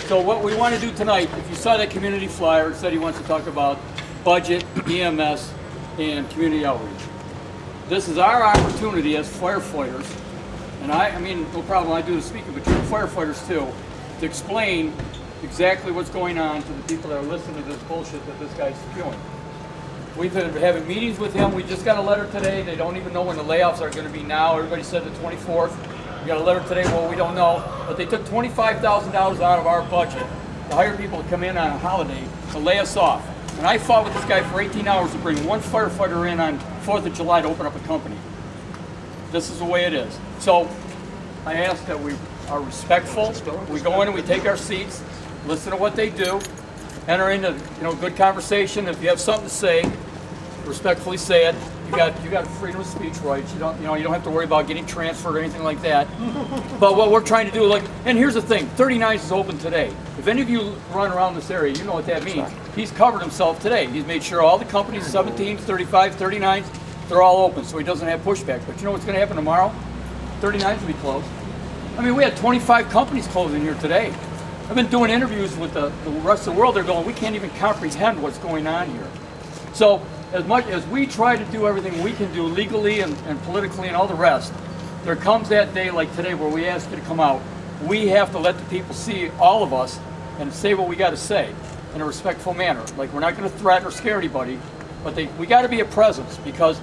So what we want to do tonight, if you saw that community flyer, it said he wants to talk about budget, EMS, and community outreach. This is our opportunity as firefighters, and I mean, no problem, I do the speaking, but you're firefighters too, to explain exactly what's going on to the people that are listening to this bullshit that this guy's spewing. We've been having meetings with him. We just got a letter today. They don't even know when the layoffs are going to be now. Everybody said the 24th. We got a letter today, well, we don't know. But they took $25,000 out of our budget to hire people to come in on a holiday to lay us off. And I fought with this guy for 18 hours to bring one firefighter in on 4th of July to open up a company. This is the way it is. So I ask that we are respectful. We go in and we take our seats, listen to what they do, enter into good conversation. If you have something to say, respectfully say it. You got freedom of speech rights. You don't have to worry about getting transferred or anything like that. But what we're trying to do, and here's the thing, 39 is open today. If any of you run around this area, you know what that means. He's covered himself today. He's made sure all the companies, 17s, 35s, 39s, they're all open, so he doesn't have pushback. But you know what's going to happen tomorrow? 39s will be closed. I mean, we had 25 companies closing here today. I've been doing interviews with the rest of the world. They're going, we can't even comprehend what's going on here. So as much as we try to do everything we can do legally and politically and all the rest, there comes that day like today where we ask you to come out. We have to let the people see all of us and say what we got to say in a respectful manner. Like, we're not going to threaten or scare anybody, but we got to be a presence, because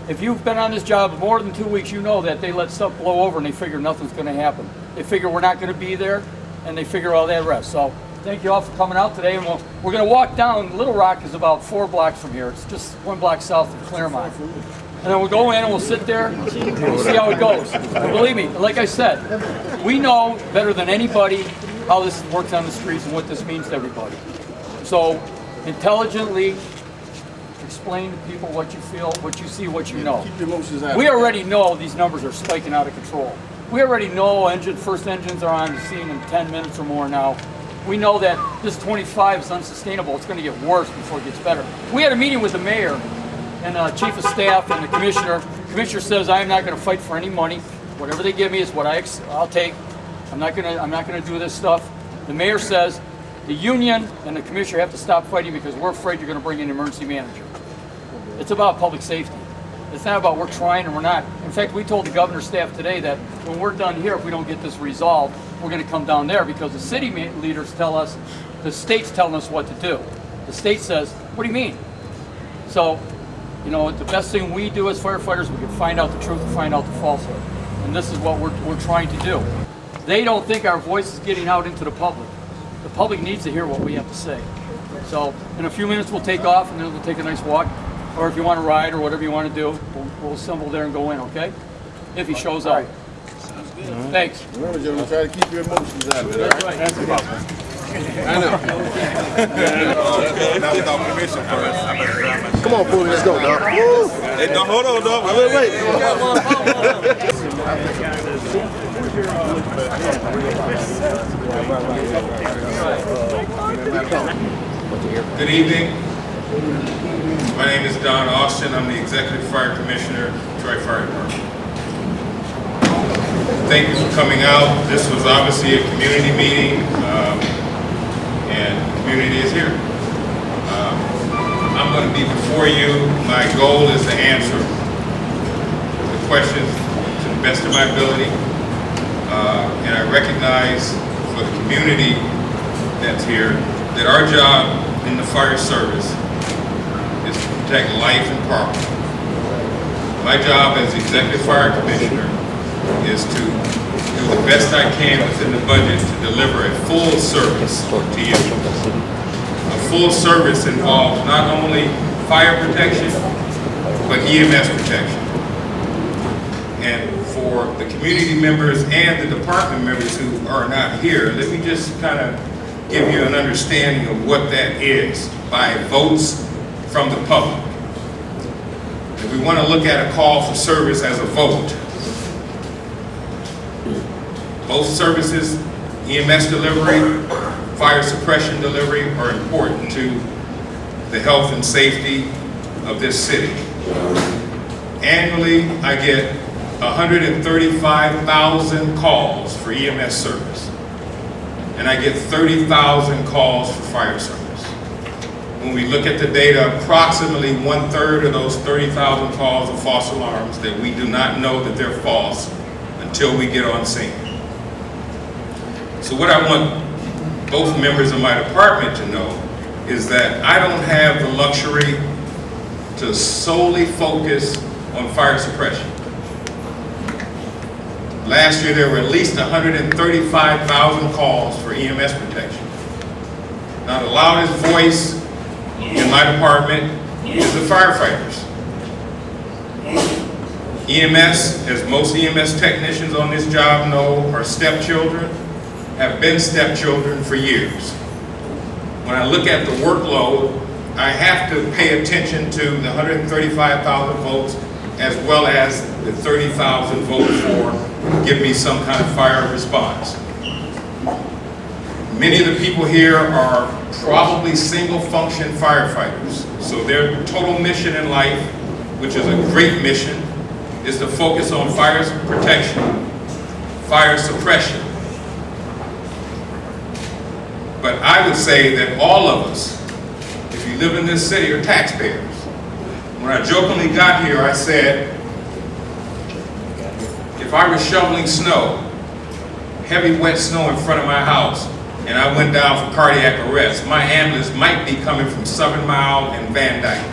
if you've been on this job more than 2 weeks, you know that they let stuff blow over and they figure nothing's going to happen. They figure we're not going to be there, and they figure all that rest. So thank you all for coming out today, and we're going to walk down. Little Rock is about 4 blocks from here. It's just 1 block south of Claremont. And then we'll go in and we'll sit there and we'll see how it goes. And believe me, like I said, we know better than anybody how this works on the streets and what this means to everybody. So intelligently explain to people what you feel, what you see, what you know. Keep your emotions out. We already know these numbers are spiking out of control. We already know first engines are on the scene in 10 minutes or more now. We know that this 25 is unsustainable. It's going to get worse before it gets better. We had a meeting with the mayor and chief of staff and the commissioner. The commissioner says, I'm not going to fight for any money. Whatever they give me is what I'll take. I'm not going to do this stuff. The mayor says the union and the commissioner have to stop fighting because we're afraid you're going to bring in an emergency manager. It's about public safety. It's not about we're trying and we're not. In fact, we told the governor's staff today that when we're done here, if we don't get this resolved, we're going to come down there, because the city leaders tell us, the state's telling us what to do. The state says, what do you mean? So, the best thing we do as firefighters, we can find out the truth and find out the falsehood. And this is what we're trying to do. They don't think our voice is getting out into the public. The public needs to hear what we have to say. So in a few minutes we'll take off, and then we'll take a nice walk. Or if you want to ride or whatever you want to do, we'll assemble there and go in, okay? If he shows up. Thanks. Remember, gentlemen, try to keep your emotions out of it. That's right. That's about I know. Now without permission first. Come on, Pooh, let's go, dog. Hey, no, hold on, dog. Wait. Good evening. My name is Don Austin. I'm the Executive Fire Commissioner, Troy Fire Department. Thank you for coming out. This was obviously a community meeting, and the community is here. I'm going to be before you. My goal is to answer the questions to the best of my ability, and I recognize for the community that's here that our job in the fire service is to protect life and property. My job as Executive Fire Commissioner is to do the best I can within the budget to deliver a full service to you. A full service involves not only fire protection, but EMS protection. And for the community members and the department members who are not here, let me just kind of give you an understanding of what that is by votes from the public. If we want to look at a call for service as a vote, both services, EMS delivery, fire suppression delivery, are important to the health and safety of this city. Annually, I get 135,000 calls for EMS service. and I get 30,000 calls for fire service. When we look at the data, approximately 1/3 of those 30,000 calls are false alarms that we do not know that they're false until we get on scene. So what I want both members of my department to know is that I don't have the luxury to solely focus on fire suppression. Last year there were at least 135,000 calls for EMS protection. Now the loudest voice in my department is the firefighters. EMS, as most EMS technicians on this job know, are stepchildren, have been stepchildren for years. When I look at the workload, I have to pay attention to the 135,000 votes as well as the 30,000 votes for give me some kind of fire response. Many of the people here are probably single function firefighters. So their total mission in life, which is a great mission, is to focus on fire protection, fire suppression. But I would say that all of us, if you live in this city, are taxpayers. When I jokingly got here, I said, if I was shoveling snow, heavy wet snow in front of my house, and I went down for cardiac arrest, my ambulance might be coming from Southern Mile and Van Dyke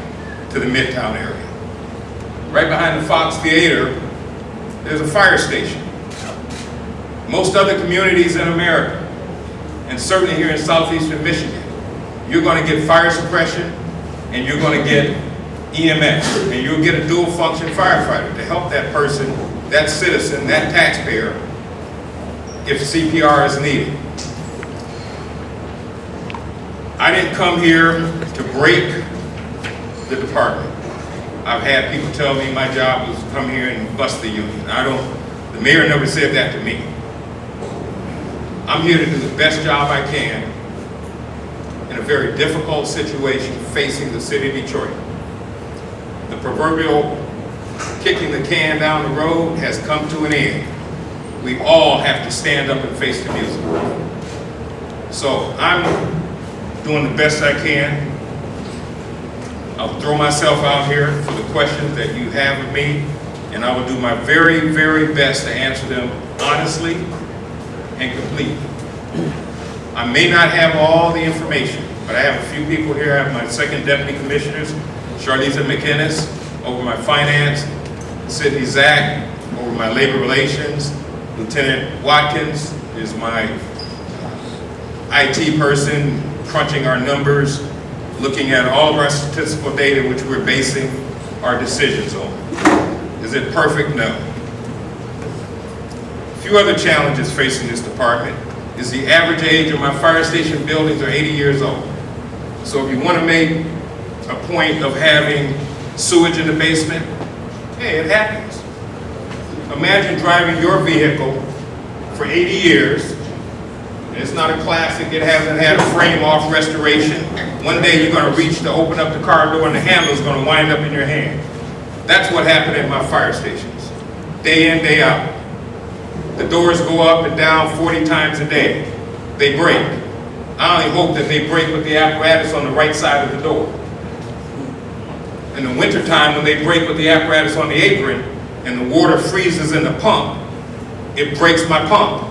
to the Midtown area. Right behind the Fox Theater, there's a fire station. Most other communities in America, and certainly here in southeastern Michigan, you're going to get fire suppression and you're going to get EMS, and you'll get a dual function firefighter to help that person, that citizen, that taxpayer, if CPR is needed. I didn't come here to break the department. I've had people tell me my job was to come here and bust the union. The mayor never said that to me. I'm here to do the best job I can in a very difficult situation facing the city of Detroit. The proverbial kicking the can down the road has come to an end. We all have to stand up and face the music. So I'm doing the best I can. I'll throw myself out here for the questions that you have of me, and I will do my very, very best to answer them honestly and completely. I may not have all the information, but I have a few people here. I have my second deputy commissioners, Charlisa McInnes, over my finance, Sidney Zach, over my labor relations, Lieutenant Watkins is my IT person, crunching our numbers, looking at all of our statistical data which we're basing our decisions on. Is it perfect? No. A few other challenges facing this department is the average age of my fire station buildings are 80 years old. So if you want to make a point of having sewage in the basement, hey, it happens. Imagine driving your vehicle for 80 years. It's not a classic, it hasn't had a frame off restoration. One day you're going to reach to open up the car door and the handle is going to wind up in your hand. That's what happened at my fire stations. Day in, day out. The doors go up and down 40 times a day. They break. I only hope that they break with the apparatus on the right side of the door. In the wintertime, when they break with the apparatus on the apron and the water freezes in the pump, it breaks my pump.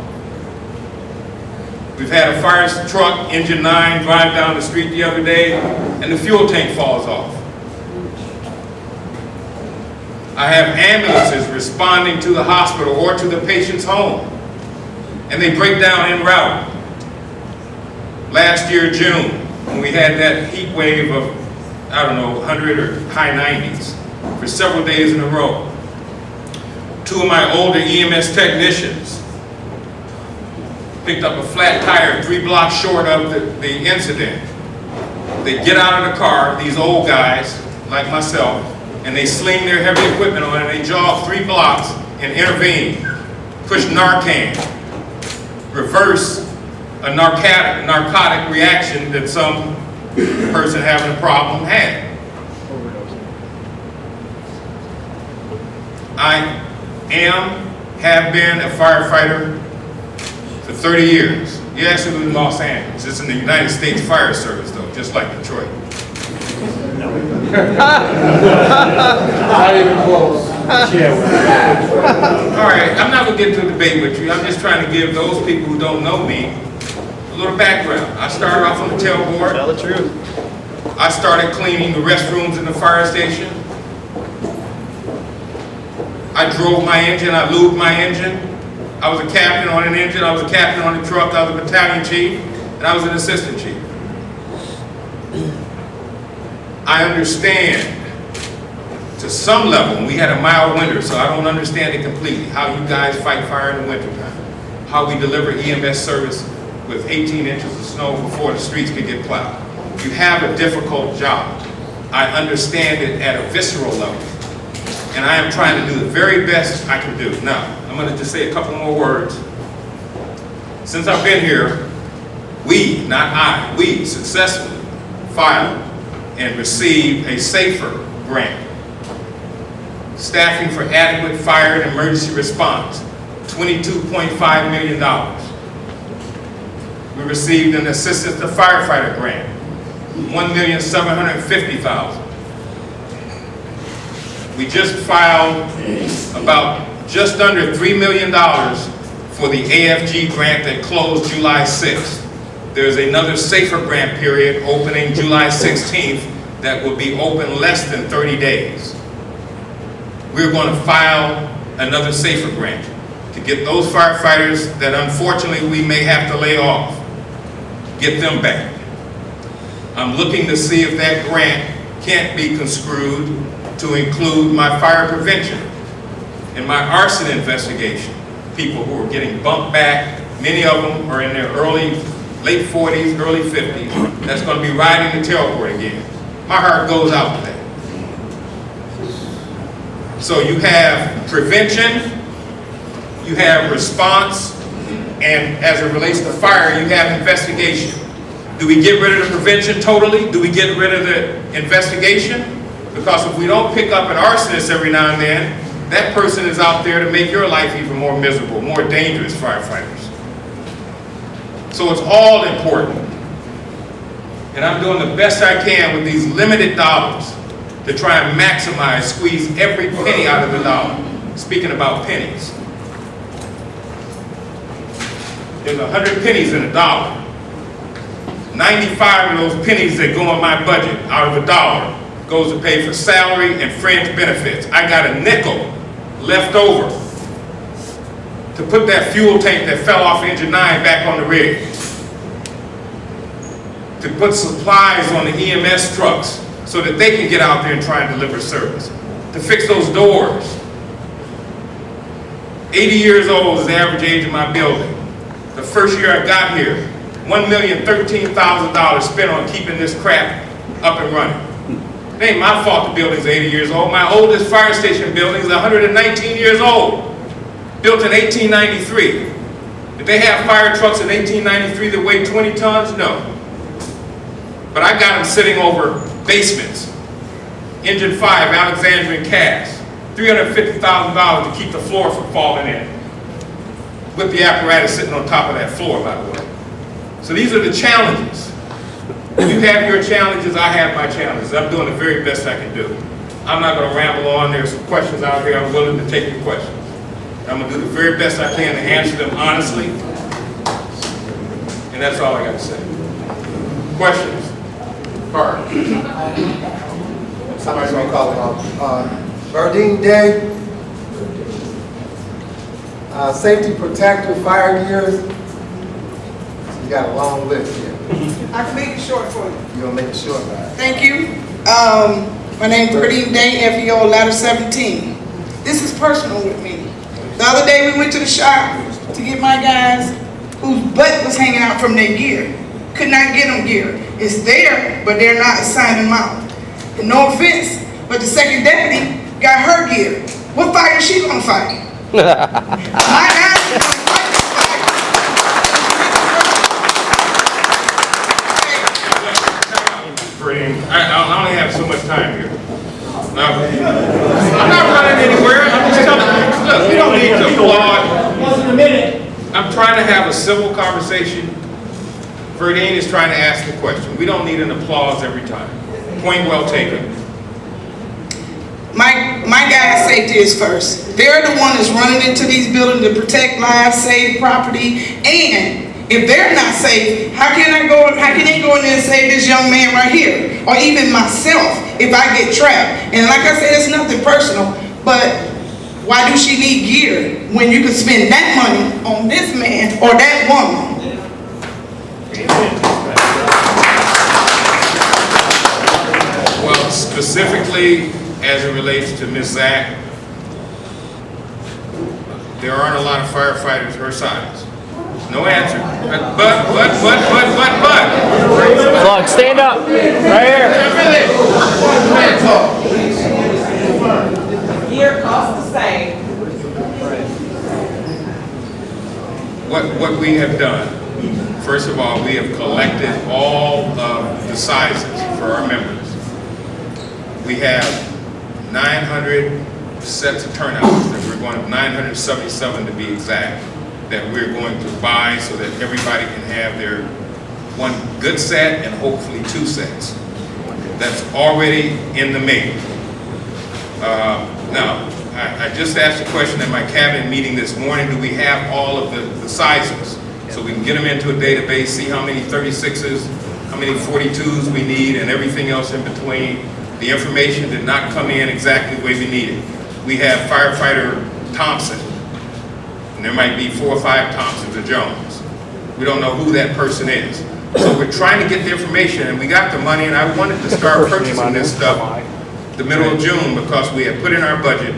We've had a fire truck, engine 9, drive down the street the other day, and the fuel tank falls off. I have ambulances responding to the hospital or to the patient's home, and they break down en route. Last year, June, when we had that heat wave of, 100 or high 90s for several days in a row, two of my older EMS technicians picked up a flat tire 3 blocks short of the incident. They get out of the car, these old guys like myself, and they sling their heavy equipment on and they jog 3 blocks and intervene, push Narcan, reverse a narcotic reaction that some person having a problem had. I have been a firefighter for 30 years. Yes, it was in Los Angeles. It's in the United States Fire Service, though, just like Detroit. Not even close. All right, I'm not going to get into a debate with you. I'm just trying to give those people who don't know me a little background. I started off on the tailboard. Tell the truth. I started cleaning the restrooms in the fire station. I drove my engine, I lubed my engine. I was a captain on an engine, I was a captain on a truck, I was a battalion chief, and I was an assistant chief. I understand to some level, and we had a mild winter, so I don't understand it completely, how you guys fight fire in the wintertime, how we deliver EMS service with 18 inches of snow before the streets could get plowed. You have a difficult job. I understand it at a visceral level, and I am trying to do the very best I can do. Now, I'm going to just say a couple more words. Since I've been here, we, not I, we successfully filed and received a SAFER grant. Staffing for adequate fire and emergency response, $22.5 million. We received an assistance to firefighter grant, $1,750,000. We just filed about just under $3 million for the AFG grant that closed July 6th. There's another SAFER grant period opening July 16th that will be open less than 30 days. We're going to file another SAFER grant to get those firefighters that unfortunately we may have to lay off, get them back. I'm looking to see if that grant can't be construed to include my fire prevention and my arson investigation. People who are getting bumped back, many of them are in their late 40s, early 50s, that's going to be riding the tailboard again. My heart goes out to that. So you have prevention, you have response, and as it relates to fire, you have investigation. Do we get rid of the prevention totally? Do we get rid of the investigation? Because if we don't pick up an arsonist every now and then, that person is out there to make your life even more miserable, more dangerous, firefighters. So it's all important. And I'm doing the best I can with these limited dollars to try and maximize, squeeze every penny out of the dollar. Speaking about pennies. There's 100 pennies in a dollar. 95 of those pennies that go in my budget out of a dollar goes to pay for salary and fringe benefits. I got a nickel left over to put that fuel tank that fell off engine 9 back on the rig. To put supplies on the EMS trucks so that they can get out there and try and deliver service. To fix those doors. 80 years old is the average age of my building. The first year I got here, $1,013,000 spent on keeping this crap up and running. It ain't my fault the building's 80 years old. My oldest fire station building is 119 years old. Built in 1893. Did they have fire trucks in 1893 that weighed 20 tons? No. But I got them sitting over basements. Engine 5, Alexandrian cast. $350,000 to keep the floor from falling in. With the apparatus sitting on top of that floor, by the way. So these are the challenges. You have your challenges, I have my challenges. I'm doing the very best I can do. I'm not going to ramble on. There's some questions out there. I'm willing to take your questions. I'm going to do the very best I can to answer them honestly. And that's all I got to say. Questions? Carl. Somebody's going to call it off. Verdine Day. Safety protector, fire gears. You got a long list here. I can make it short for you. You're going to make it short, guys. Thank you. My name is Verdine Day, FEO ladder 17. This is personal with me. The other day we went to the shop to get my guys whose butt was hanging out from their gear. Could not get them gear. It's there, but they're not assigning them out. And no offense, but the second deputy got her gear. What fire is she going to fight? My guys are going to fight this fire. I only have so much time here. I'm not running anywhere. I'm just telling you. Look, we don't need to applaud. I'm trying to have a civil conversation Verdine is trying to ask the question. We don't need an applause every time. Point well taken. My guys' safety is first. They're the one that's running into these buildings to protect lives, save property, and if they're not safe, how can they go in there and save this young man right here? Or even myself, if I get trapped. And like I said, it's nothing personal, but why do she need gear when you can spend that money on this man or that woman? Well, specifically as it relates to Ms. Zach, there aren't a lot of firefighters her size. No answer. But. Plug, stand up. Right here. Gear costs the same. What we have done, first of all, we have collected all of the sizes for our members. We have 900 sets of turnouts that we're going to, 977 to be exact, that we're going to buy so that everybody can have their one good set and hopefully 2 sets. That's already in the making. Now, I just asked a question at my cabinet meeting this morning, do we have all of the sizes? So we can get them into a database, see how many 36s, how many 42s we need, and everything else in between. The information did not come in exactly the way we needed. We have firefighter Thompson, and there might be 4 or 5 Thompsons or Jones. We don't know who that person is. So we're trying to get the information, and we got the money, and I wanted to start purchasing this stuff the middle of June because we had put in our budget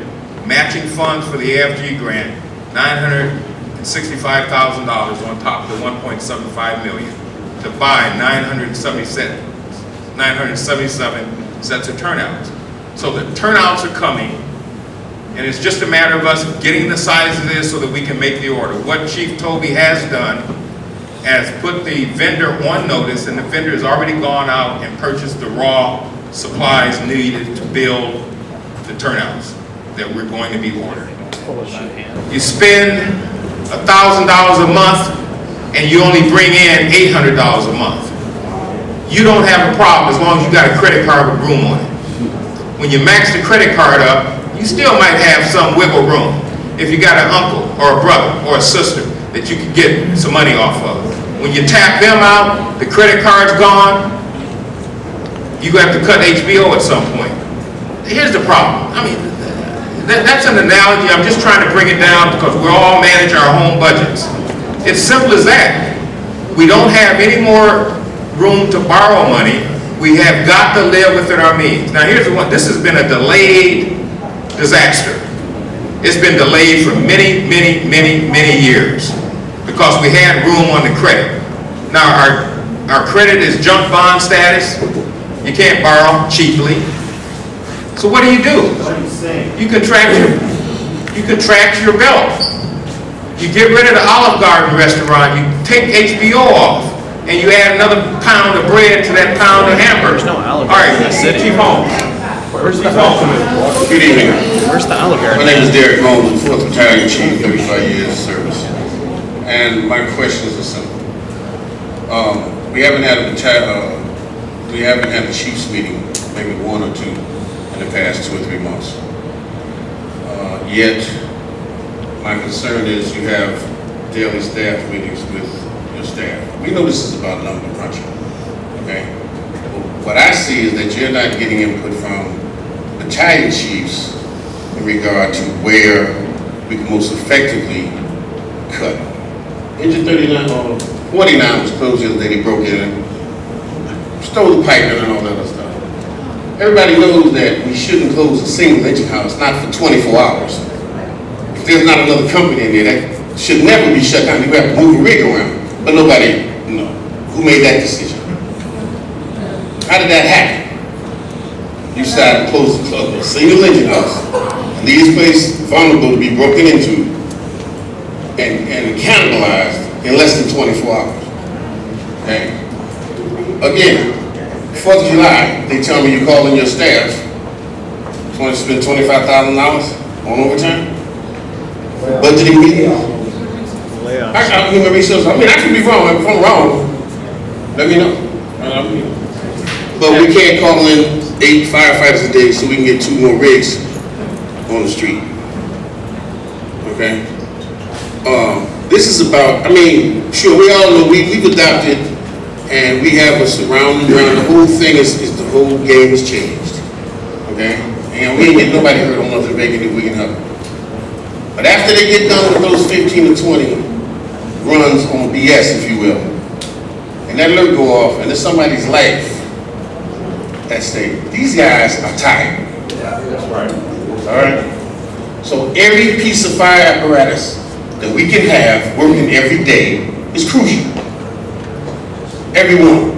matching funds for the AFG grant, $965,000 on top of the $1.75 million to buy 977 sets of turnouts. So the turnouts are coming, and it's just a matter of us getting the size of this so that we can make the order. What Chief Toby has done has put the vendor on notice, and the vendor has already gone out and purchased the raw supplies needed to build the turnouts that we're going to be ordering. You spend $1,000 a month and you only bring in $800 a month. You don't have a problem as long as you got a credit card with room on it. When you max the credit card up, you still might have some wiggle room if you got an uncle or a brother or a sister that you could get some money off of. When you tap them out, the credit card's gone, you have to cut HBO at some point. Here's the problem. I mean, that's an analogy. I'm just trying to bring it down because we all manage our home budgets. It's simple as that. We don't have any more room to borrow money. We have got to live within our means. Now here's the one. This has been a delayed disaster. It's been delayed for many years because we had room on the credit. Now our credit is junk bond status. You can't borrow cheaply. So what do? You contract your belt. You get rid of the Olive Garden restaurant. You take HBO off, and you add another pound of bread to that pound of hamburger. No Olive All Garden right, in the city. Chief Holmes. Where's the Good evening. Where's the Olive Garden? My name is Derek Holmes, 4th Battalion Chief, 35 years of service. And my questions are simple. We haven't had a chiefs meeting, maybe 1 or 2 in the past 2 or 3 months. Yet, my concern is you have daily staff meetings with your staff. We know this is about number crunching, okay? But what I see is that you're not getting input from battalion chiefs in regard to where we can most effectively cut. Engine 39 or 49 was closed the other day. They broke in and stole the pipe and all that other stuff. Everybody knows that we shouldn't close a single engine house, not for 24 hours. If there's not another company in there, that should never be shut down. You have to move a rig around. But nobody, who made that decision? How did that happen? You decided to close a single engine house and leave this place vulnerable to be broken into and cannibalized in less than 24 hours. Okay? Again, 4th of July, they tell me you're calling your staff to spend $25,000 on overtime? Budgeting meetings? I got human resources. I mean, I could be wrong. If I'm wrong, let me know. But we can't call in 8 firefighters a day so we can get 2 more rigs on the street. Okay? This is about, I mean, sure, we all know we've adopted and we have a surrounding around. The whole thing is the whole game has changed. Okay? And we ain't getting nobody hurt on nothing making it we can help. But after they get done with those 15 to 20 runs on BS, if you will, and that alert go off and there's somebody's life at stake, these guys are tired. That's right. All right? So every piece of fire apparatus that we can have working every day is crucial. Every one.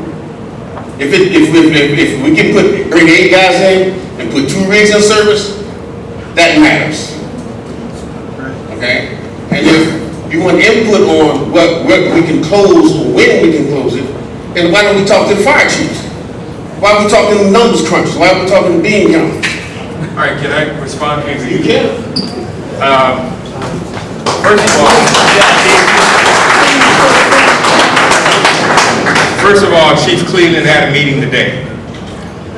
If we can bring 8 guys in and put 2 rigs in service, that matters. Okay? And if you want input on what we can close or when we can close it, then why don't we talk to the fire chiefs? Why are we talking to numbers crunchers? Why are we talking to bean counters? All right, can I respond to you? You can. First of all, Chief Cleveland had a meeting today,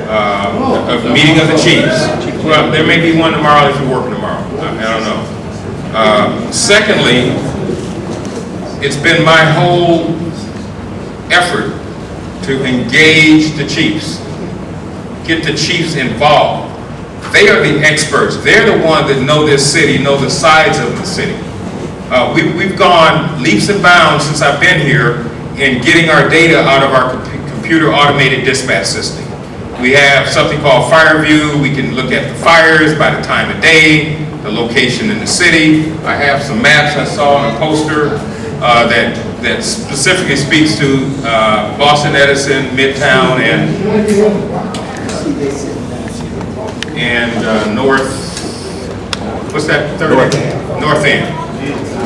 a meeting of the chiefs. Well, there may be one tomorrow if you're working tomorrow. I don't know. Secondly, it's been my whole effort to engage the chiefs, get the chiefs involved. They are the experts. They're the ones that know this city, know the sides of the city. We've gone leaps and bounds since I've been here in getting our data out of our computer automated dispatch system. We have something called FireView. We can look at the fires by the time of day, the location in the city. I have some maps I saw on a poster that specifically speaks to Boston, Edison, Midtown, and North, what's that third? North End.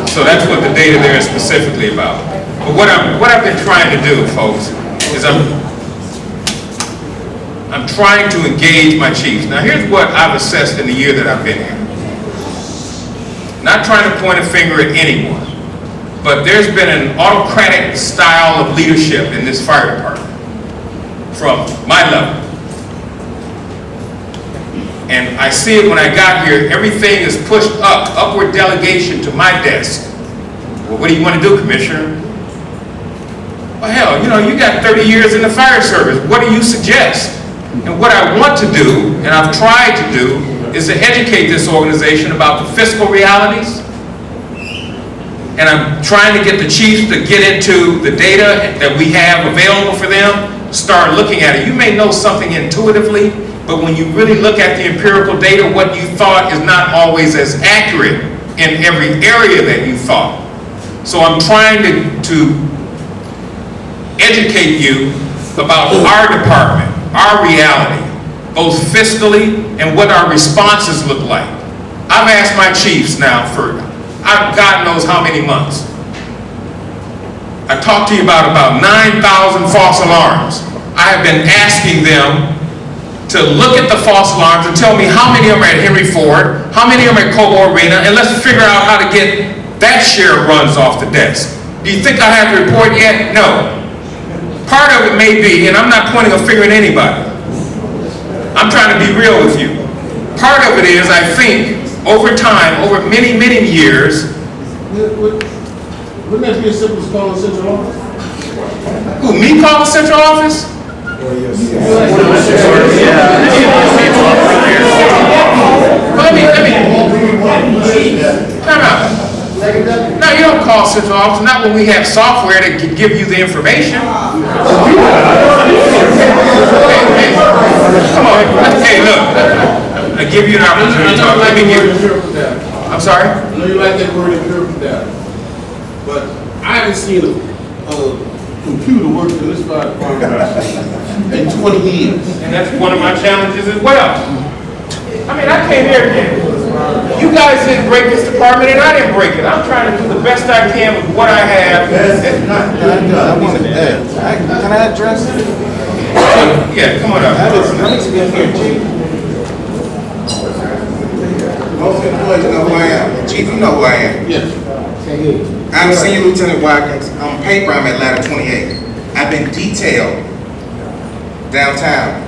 So that's what the data there is specifically about. But what I've been trying to do, folks, is I'm trying to engage my chiefs. Now here's what I've assessed in the year that I've been here. Not trying to point a finger at anyone, but there's been an autocratic style of leadership in this fire department from my level. And I see it when I got here, everything is pushed up, upward delegation to my desk. Well, what do you want to do, Commissioner? Well, hell, you got 30 years in the fire service. What do you suggest? And what I want to do, and I've tried to do, is to educate this organization about the fiscal realities. And I'm trying to get the chiefs to get into the data that we have available for them, start looking at it. You may know something intuitively, but when you really look at the empirical data, what you thought is not always as accurate in every area that you thought. So I'm trying to educate you about our department, our reality, both fiscally and what our responses look like. I've asked my chiefs now for, God knows how many months. I talked to you about 9,000 false alarms. I have been asking them to look at the false alarms and tell me how many of them are at Henry Ford, how many of them are at Cobo Arena, and let's figure out how to get that share of runs off the desk. Do you think I have the report yet? No. Part of it may be, and I'm not pointing a finger at anybody. I'm trying to be real with you. Part of it is, I think, over time, over many, many years. Wouldn't that be as simple as calling the central office? Who, me call the central office? Time out. No, you don't call central office, not when we have software that can give you the information. Hey, come on. Hey, look. I give you an opportunity to talk. Let me give you. I'm sorry? I know you like that word empirical data, but I haven't seen a computer work in this fire department in 20 years. And that's one of my challenges as well. I mean, I came here again. You guys didn't break this department and I didn't break it. I'm trying to do the best I can with what I have. Can I address it? Yeah, come on up. I need to get here, Chief. Most employees know who I am. Chief, you know who I am. Yes. I'm Senior Lieutenant Watkins. On paper, I'm at ladder 28. I I've been detailed downtown,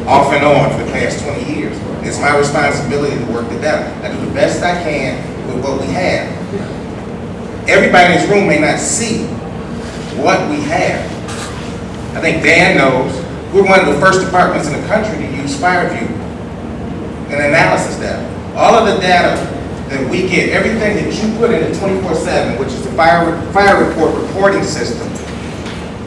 off and on for the past 20 years. It's my responsibility to work it out. I do the best I can with what we have. Everybody in this room may not see what we have. I think Dan knows, we're one of the first departments in the country to use FireView and analysis data. All of the data that we get, everything that you put in the 24/7, which is the fire report reporting system,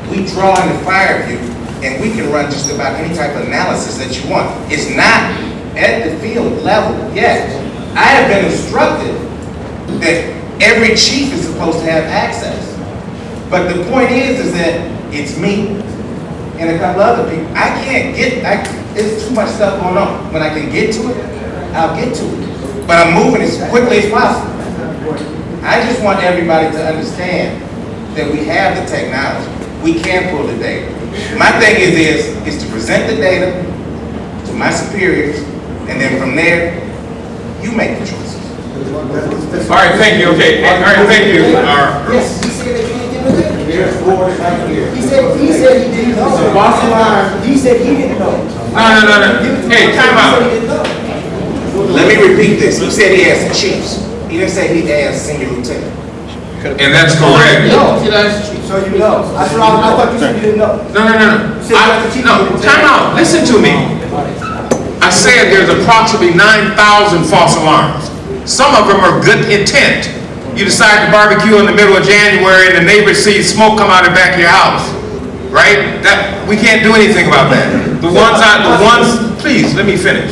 we draw into FireView and we can run just about any type of analysis that you want. It's not at the field level yet. I have been instructed that every chief is supposed to have access. But the point is that it's me and a couple other people. I can't get, it's too much stuff going on. When I can get to it, I'll get to it. But I'm moving as quickly as possible. I just want everybody to understand that we have the technology. We can pull the data. My thing is to present the data to my superiors, and then from there, you make the choices. All right, thank you, okay. All right, thank you. Yes, he said that he didn't give it. He said he didn't know. He said he didn't know. No. Hey, time out. Let me repeat this. He said he asked the chiefs. He didn't say he asked senior lieutenant. And that's correct. No, so you know. I thought you said you didn't know. No, time out. Listen to me. I said there's approximately 9,000 false alarms. Some of them are good intent. You decide to barbecue in the middle of January and the neighbors see smoke come out of the back of your house, right? That we can't do anything about that. Please let me finish.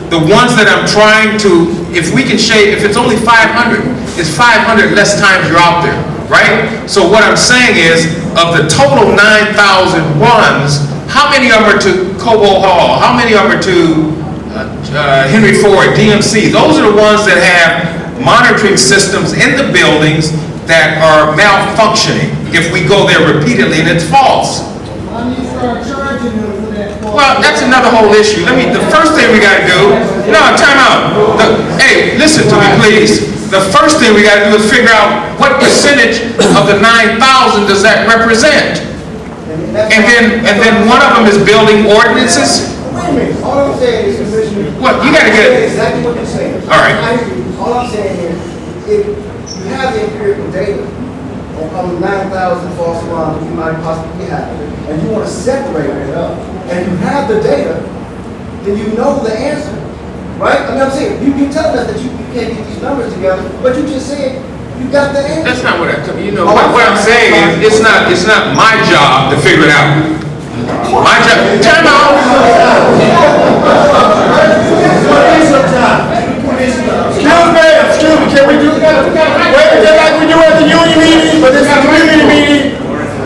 The ones that I'm trying to, if we can shave, if it's only 500, it's 500 less times you're out there, right? So what I'm saying is, of the total 9,000 ones, how many of them are to Cobo Hall? How many of them are to Henry Ford, DMC? Those are the ones that have monitoring systems in the buildings that are malfunctioning if we go there repeatedly and it's false. Well, that's another whole issue. The first thing we got to do, no, time out. Hey, listen to me, please. The first thing we got to do is figure out what percentage of the 9,000 does that represent. And then one of them is building ordinances. Wait a minute. All I'm saying is, Commissioner. What? You got to get it. Exactly what you're saying. All right. All I'm saying is, if you have the empirical data on the 9,000 false alarms that you might possibly have, and you want to separate it up, and you have the data, then you know the answer, right? I mean, I'm saying, you tell us that you can't get these numbers together, but you just said you got the answer. That's not what what I'm saying is, it's not my job to figure it out. My job. Time out. Excuse me, can we do that? Wait, like we do at the union meeting, but this is a community meeting.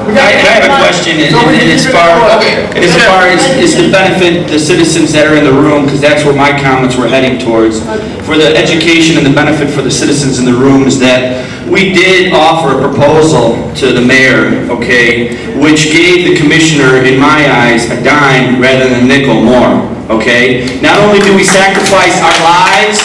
I have a question, and as far as to benefit the citizens that are in the room, because that's where my comments were heading towards, for the education and the benefit for the citizens in the room, is that we did offer a proposal to the mayor, okay, which gave the commissioner, in my eyes, a dime rather than a nickel more, okay? Not only do we sacrifice our lives,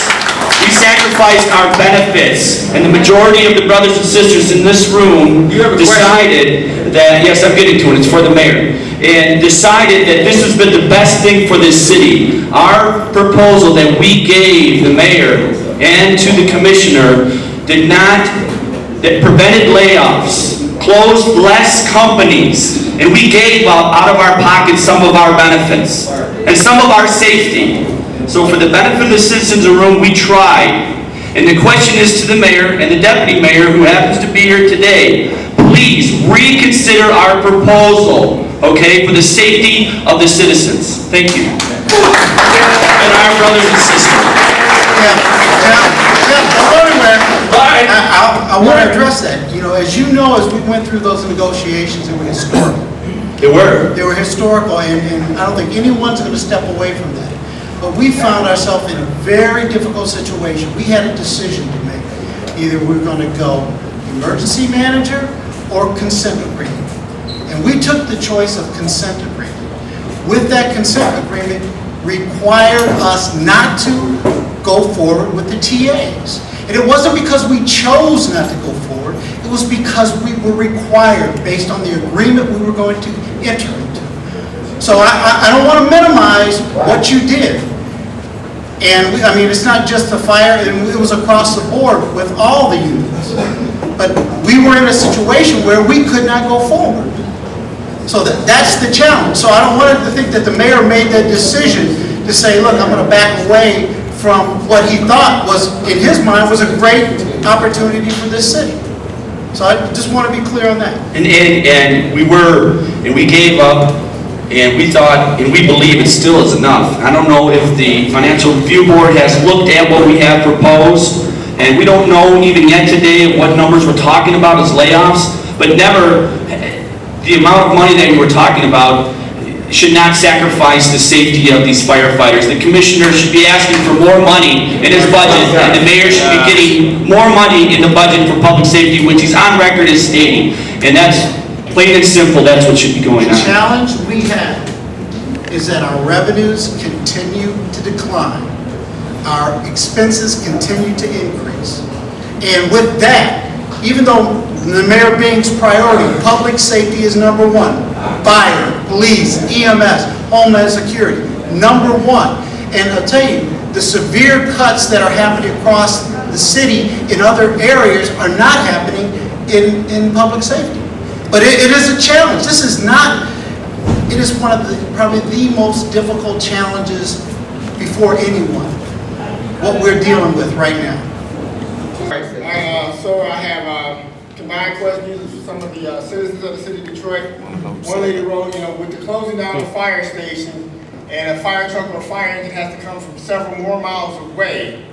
we sacrificed our benefits, and the majority of the brothers and sisters in this room decided that, yes, I'm getting to it, it's for the mayor, and decided that this has been the best thing for this city. Our proposal that we gave the mayor and to the commissioner that prevented layoffs, closed less companies, and we gave out of our pockets some of our benefits and some of our safety. So for the benefit of the citizens in the room, we tried. And the question is to the mayor and the deputy mayor, who happens to be here today, please reconsider our proposal, okay, for the safety of the citizens. Thank you. And our brothers and sisters. I want to address that. You know, as you know, as we went through those negotiations, they were historical. They were. They were historical, and I don't think anyone's going to step away from that. But we found ourselves in a very difficult situation. We had a decision to make. Either we're going to go emergency manager or consent agreement. And we took the choice of consent agreement. With that consent agreement, required us not to go forward with the TAs. And it wasn't because we chose not to go forward. It was because we were required, based on the agreement we were going to enter into. So I don't want to minimize what you did. And I mean, it's not just the fire, it was across the board with all the units. But we were in a situation where we could not go forward. So that's the challenge. So I don't want to think that the mayor made that decision to say, look, I'm going to back away from what he thought was, in his mind, was a great opportunity for this city. So I just want to be clear on that. And we gave up, and we thought, and we believe it still is enough. I don't know if the Financial Review Board has looked at what we have proposed, and we don't know even yet today what numbers we're talking about as layoffs, but never, the amount of money that you were talking about should not sacrifice the safety of these firefighters. The commissioner should be asking for more money in his budget, and the mayor should be getting more money in the budget for public safety, which he's on record as stating. And that's plain and simple, that's what should be going on. The challenge we have is that our revenues continue to decline. Our expenses continue to increase. And with that, even though the Mayor Bing's priority, public safety is number one, fire, police, EMS, Homeland Security, number one. And I'll tell you, the severe cuts that are happening across the city in other areas are not happening in public safety. But it is a challenge. This is not, it is one of the, probably the most difficult challenges before anyone, what we're dealing with right now. So I have combined questions for some of the citizens of the city of Detroit. One lady wrote, with the closing down of the fire station and a fire truck or a fire engine has to come from several more miles away,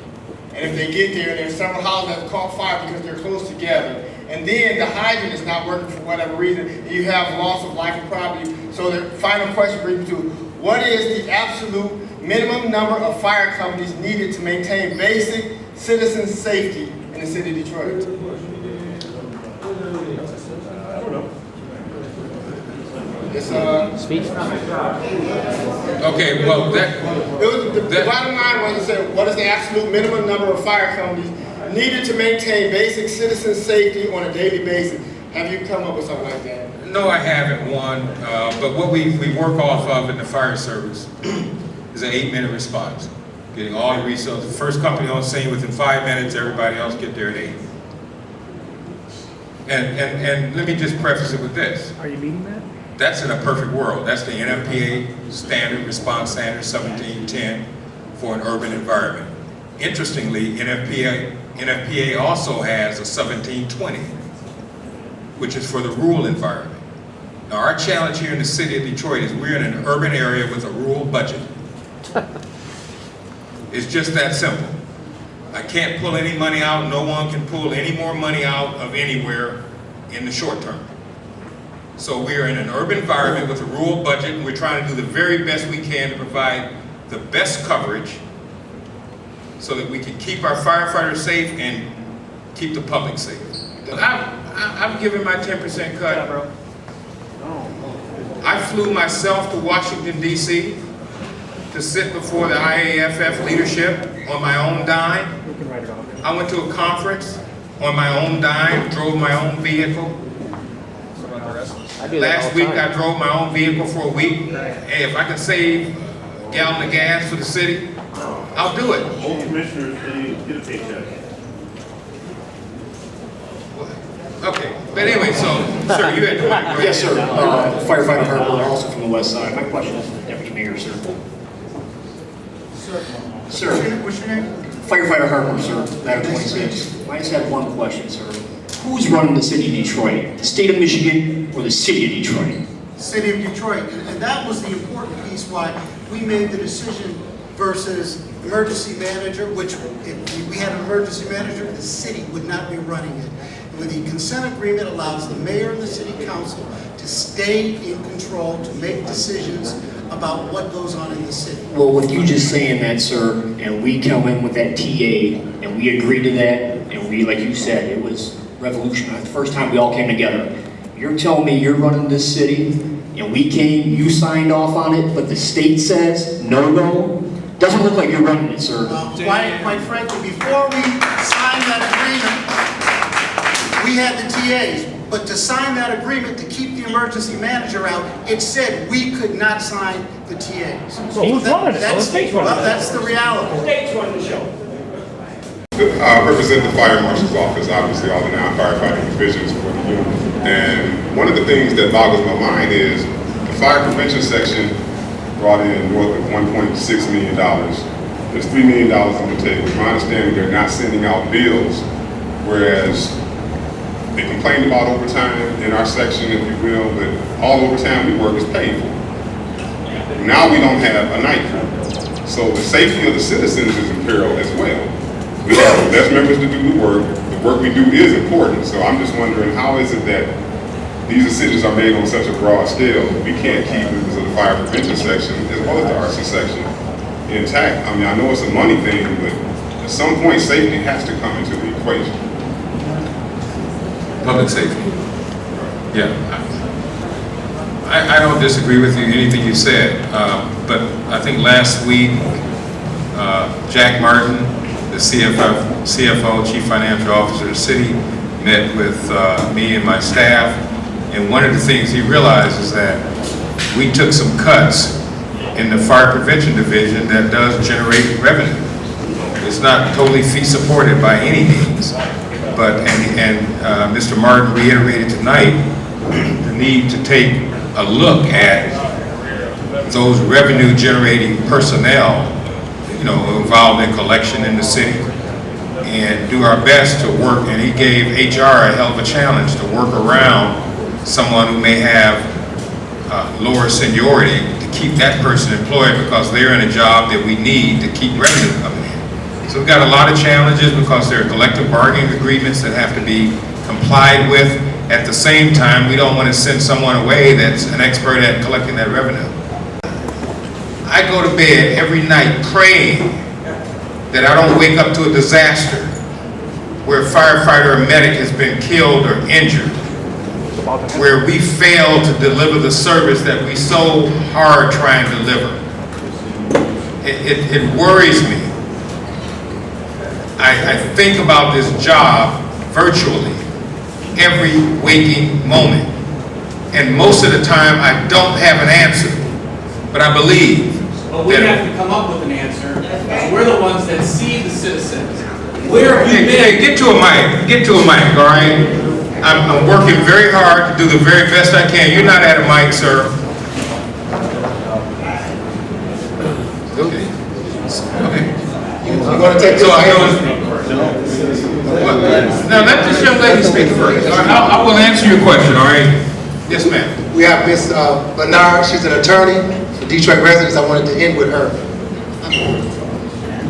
and if they get there, there's several houses that have caught fire because they're close together. And then the hydrant is not working for whatever reason, and you have loss of life and property. So the final question brings me to, what is the absolute minimum number of fire companies needed to maintain basic citizen safety in the city of Detroit? I don't know. It's Speech? Okay, well, the bottom line was, it said, what is the absolute minimum number of fire companies needed to maintain basic citizen safety on a daily basis? Have you come up with something like that? no, I haven't, one, but what we work off of in the fire service is an 8-minute response. Getting all the resources. First company on scene within 5 minutes, everybody else get there at 8. And let me just preface it with this. Are you meeting that? That's in a perfect world. That's the NFPA standard, response standard 1710 for an urban environment. Interestingly, NFPA also has a 1720, which is for the rural environment. Now, our challenge here in the city of Detroit is we're in an urban area with a rural budget. It's just that simple. I can't pull any money out. No one can pull any more money out of anywhere in the short term. So we're in an urban environment with a rural budget, and we're trying to do the very best we can to provide the best coverage so that we can keep our firefighters safe and keep the public safe. I've given my 10% cut. Yeah, bro. I flew myself to Washington, D.C. to sit before the IAFF leadership on my own dime. We can write it off. I went to a conference on my own dime, drove my own vehicle. I do that all Last the week time. I drove my own vehicle for a week. Hey, if I can save a gallon of gas for the city, I'll do it. All commissioners, they get a paycheck. Okay, but anyway, so, sir, you had one. Yes, sir. Firefighter Harper, also from the west side. My question is to the Deputy Mayor, sir. Sir. What's your name? Firefighter Harper, sir, ladder 26. I just have one question, sir. Who's running the city of Detroit? The state of Michigan or the city of Detroit? City of Detroit. And that was the important piece why we made the decision versus emergency manager, which if we had an emergency manager, the city would not be running it. With the consent agreement allows the mayor and the city council to stay in control, to make decisions about what goes on in the city. Well, with you just saying that, sir, and we come in with that TA, and we agreed to that, and we, like you said, it was revolutionary. The first time we all came together. You're telling me you're running this city, and we came, you signed off on it, but the state says no? Doesn't look like you're running it, sir. Quite frankly, before we signed that agreement, we had the TAs, but to sign that agreement to keep the emergency manager out, it said we could not sign the TAs. So who's running it? So the That's, state's running it. well, that's the reality. State's running the show. I represent the Fire Marshal's Office, obviously all the non-firefighting divisions for the unit. And one of the things that boggles my mind is the fire prevention section brought in north of $1.6 million. There's $3 million on the table. It's my understanding they're not sending out bills, whereas they complained about overtime in our section, if you will, but all overtime we work is paid for. Now we don't have a night crew. So the safety of the citizens is in peril as well. We have less members to do the work. The work we do is important. So I'm just wondering, how is it that these decisions are made on such a broad scale? We can't keep members of the fire prevention section as well as the RC section intact. I mean, I know it's a money thing, but at some point safety has to come into the equation. Public safety. Yeah. I don't disagree with you, anything you said, but I think last week, Jack Martin, the CFO, Chief Financial Officer of the city, met with me and my staff, and one of the things he realized is that we took some cuts in the fire prevention division that does generate revenue. It's not totally fee supported by any means, but, and Mr. Martin reiterated tonight the need to take a look at those revenue generating personnel, you know, involved in collection in the city, and do our best to work. And he gave HR a hell of a challenge to work around someone who may have lower seniority, to keep that person employed because they're in a job that we need to keep revenue coming in. So we've got a lot of challenges because there are collective bargaining agreements that have to be complied with. At the same time, we don't want to send someone away that's an expert at collecting that revenue. I go to bed every night praying that I don't wake up to a disaster where a firefighter or medic has been killed or injured, where we fail to deliver the service that we so hard try and deliver. It worries me. I think about this job virtually every waking moment. And most of the time I don't have an answer, but I believe. But we have to come up with an answer. We're the ones that see the citizens. Where have you been? Hey, get to a mic, all right? I'm working very hard to do the very best I can. You're not at a mic, sir. Okay. You're going to take this Now let this young lady speak first. I will answer your question, all right? Yes, ma'am. We have Miss Bernard. She's an attorney for Detroit residents. I wanted to end with her.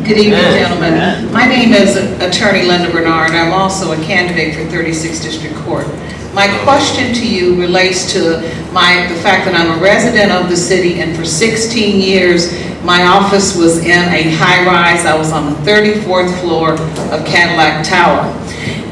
Good evening, gentlemen. My name is Attorney Linda Bernard. I'm also a candidate for 36th District Court. My question to you relates to the fact that I'm a resident of the city, and for 16 years my office was in a high-rise. I was on the 34th floor of Cadillac Tower.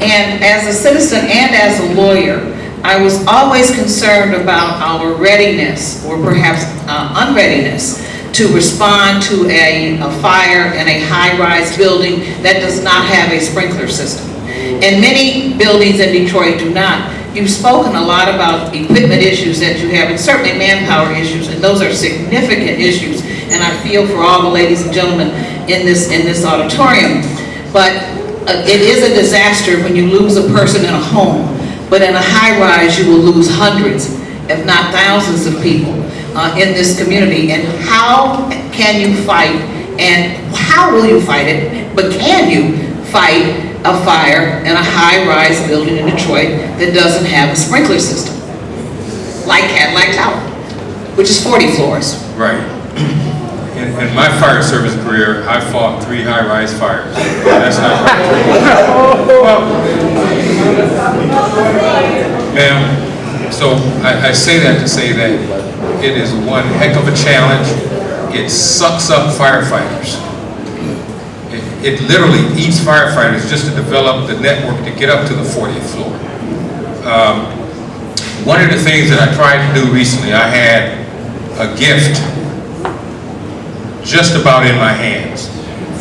And as a citizen and as a lawyer, I was always concerned about our readiness, or perhaps unreadiness, to respond to a fire in a high-rise building that does not have a sprinkler system. And many buildings in Detroit do not. You've spoken a lot about equipment issues that you have, and certainly manpower issues, and those are significant issues. And I feel for all the ladies and gentlemen in this auditorium. But it is a disaster when you lose a person in a home. But in a high-rise, you will lose hundreds, if not thousands of people in this community. And how can you fight, and how will you fight it, but can you fight a fire in a high-rise building in Detroit that doesn't have a sprinkler system, like Cadillac Tower, which is 40 floors? Right. In my fire service career, I fought 3 high-rise fires. That's not right. Ma'am, so I say that to say that it is one heck of a challenge. It sucks up firefighters. It literally eats firefighters just to develop the network to get up to the 40th floor. One of the things that I tried to do recently, I had a gift just about in my hands.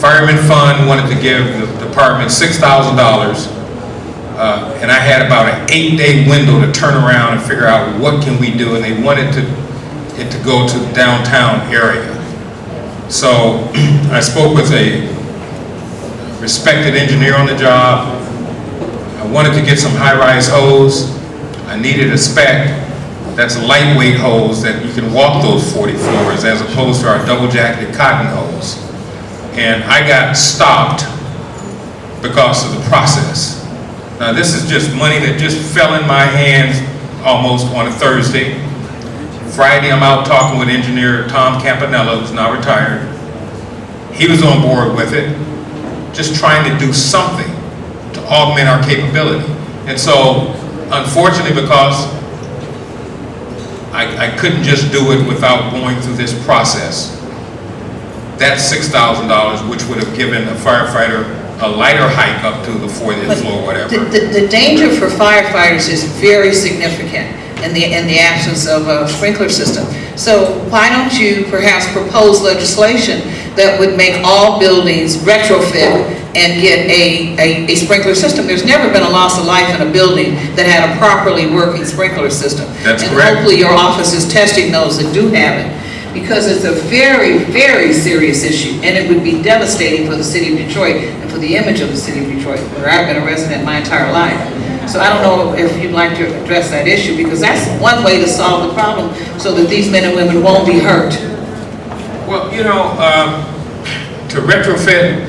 Fireman Fund wanted to give the department $6,000 and I had about an 8-day window to turn around and figure out what can we do, and they wanted it to go to the downtown area. So I spoke with a respected engineer on the job. I wanted to get some high-rise hose. I needed a spec that's a lightweight hose that you can walk those 40 floors as opposed to our double-jacketed cotton hose. And I got stopped because of the process. Now this is just money that just fell in my hands almost on a Thursday. Friday I'm out talking with engineer Tom Campanella, who's now retired. He was on board with it, just trying to do something to augment our capability. And so, unfortunately, because I couldn't just do it without going through this process, that's $6,000, which would have given a firefighter a lighter hike up to the 40th floor, whatever. The danger for firefighters is very significant in the absence of a sprinkler system. So why don't you perhaps propose legislation that would make all buildings retrofit and get a sprinkler system? There's never been a loss of life in a building that had a properly working sprinkler system. That's and correct. Hopefully your office is testing those that do have it, because it's a very, very serious issue, and it would be devastating for the city of Detroit and for the image of the city of Detroit, where I've been a resident my entire life. So I don't know if you'd like to address that issue, because that's one way to solve the problem so that these men and women won't be hurt. Well, you know, to retrofit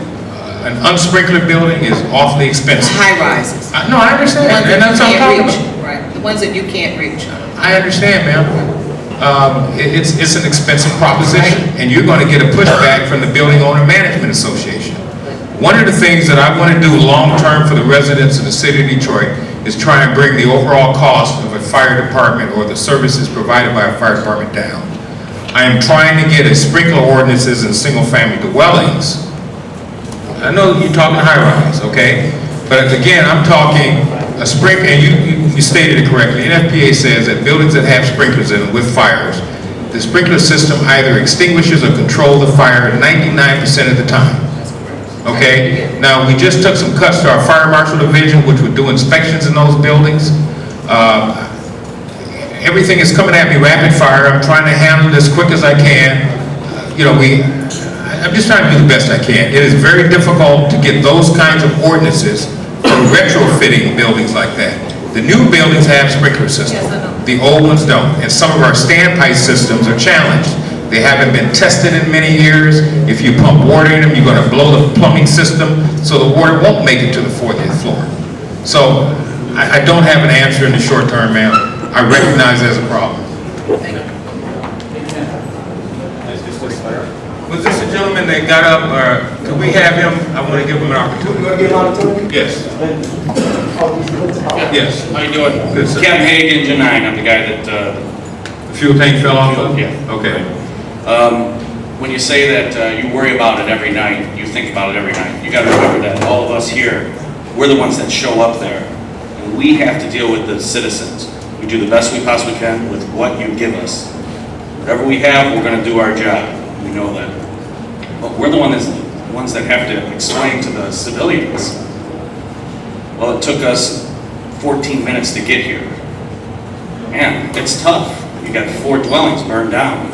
an unsprinkler building is awfully expensive. High rises. No, I understand, and that's what I'm talking about. Right, the ones that you can't reach. I understand, ma'am. It's an expensive proposition, and you're going to get a pushback from the Building Owner Management Association. One of the things that I want to do long-term for the residents of the city of Detroit is try and bring the overall cost of a fire department or the services provided by a fire department down. I am trying to get a sprinkler ordinances in single-family dwellings. I know you're talking high-rise, okay? But again, I'm talking a sprinkler, and you stated it correctly. NFPA says that buildings that have sprinklers in them with fires, the sprinkler system either extinguishes or controls the fire 99% of the time. Okay? Now, we just took some cuts to our fire marshal division, which would do inspections in those buildings. Everything is coming at me rapid fire. I'm trying to handle it as quick as I can. You know, I'm just trying to do the best I can. It is very difficult to get those kinds of ordinances for retrofitting buildings like that. The new buildings have sprinkler systems. The old ones don't. And some of our standpipe systems are challenged. They haven't been tested in many years. If you pump water in them, you're going to blow the plumbing system, so the water won't make it to the 40th floor. So I don't have an answer in the short term, ma'am. I recognize there's a problem. Was this a gentleman that got up, or could we have him? I want to give him an opportunity. You want to give an opportunity? Yes. Yes. How you doing? Good, sir. Kevin Hagan, Janine. I'm the guy that, The fuel tank fell off of? Yeah. Okay. When you say that you worry about it every night, you think about it every night, you got to remember that all of us here, we're the ones that show up there. And we have to deal with the citizens. We do the best we possibly can with what you give us. Whatever we have, we're going to do our job. We know that. But we're the ones that have to explain to the civilians. Well, it took us 14 minutes to get here. Man, it's tough. You got 4 dwellings burned down.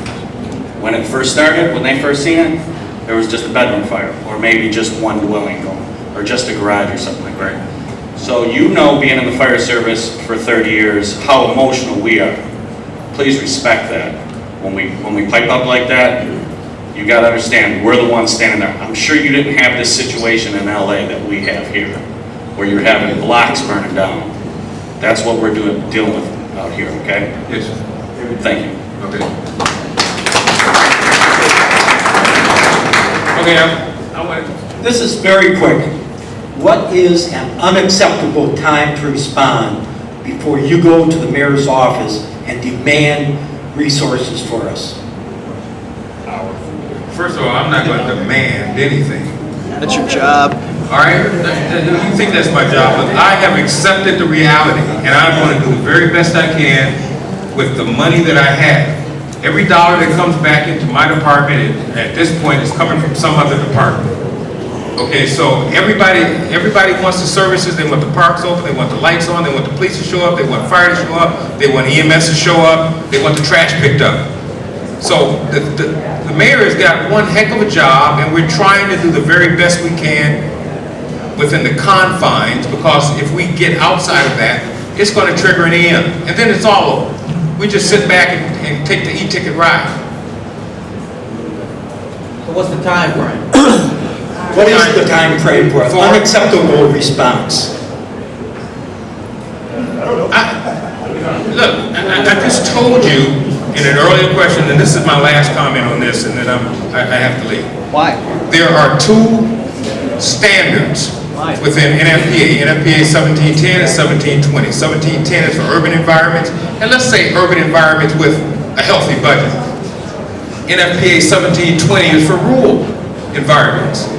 When it first started, when they first seen it, there was just a bedroom fire, or maybe just one dwelling going, or just a garage or something like that. So you know, being in the fire service for 30 years, how emotional we are. Please respect that. When we pipe up like that, you got to understand, we're the ones standing there. I'm sure you didn't have this situation in LA that we have here, where you're having blocks burning down. That's what we're dealing with out here, okay? Yes, sir. Thank you. Okay. Okay, I want to... This is very quick. What is an unacceptable time to respond before you go to the mayor's office and demand resources for us? First of all, I'm not going to demand anything. That's your job. All right? You think that's my job, but I have accepted the reality, and I'm going to do the very best I can with the money that I have. Every dollar that comes back into my department at this point is coming from some other department. Okay, so everybody wants the services, they want the parks open, they want the lights on, they want the police to show up, they want fire to show up, they want EMS to show up, they want the trash picked up. So the mayor has got one heck of a job, and we're trying to do the very best we can within the confines, because if we get outside of that, it's going to trigger an EM, and then it's all over. We just sit back and take the e-ticket ride. So what's the time frame? What is the time frame for unacceptable response? Look, I just told you in an earlier question, and this is my last comment on this, and then I have to leave. Why? There are two standards within NFPA. NFPA 1710 and 1720. 1710 is for urban environments, and let's say urban environments with a healthy budget. NFPA 1720 is for rural environments.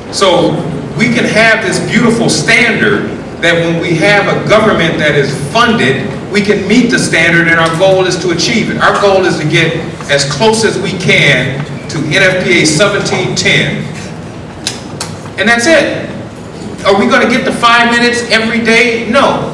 So we can have this beautiful standard that when we have a government that is funded, we can meet the standard, and our goal is to achieve it. Our goal is to get as close as we can to NFPA 1710, and that's it. Are we going to get the 5 minutes every day? No.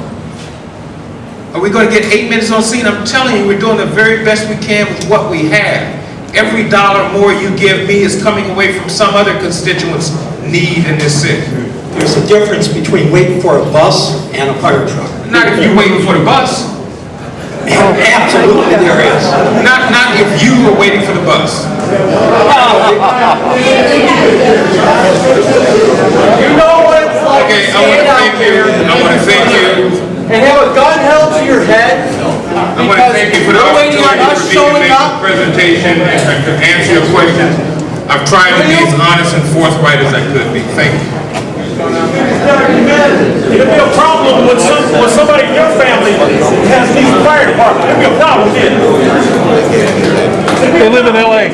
Are we going to get 8 minutes on scene? I'm telling you, we're doing the very best we can with what we have. Every dollar more you give me is coming away from some other constituent's need in this city. There's a difference between waiting for a bus and a fire truck. Not if you're waiting for the bus. Absolutely there is. Not if you are waiting for the bus. You know what it's like Okay, to I want stand to out thank you. there I want to thank you. and have a gun held to your head I want to because thank you for the you're waiting on opportunity us for me to showing make this up. presentation and to answer your questions. I've tried to be as honest and forthright as I could be. Thank you. It'd be a problem when somebody in your family has these fire department. It'd be a problem, kid. They live in LA.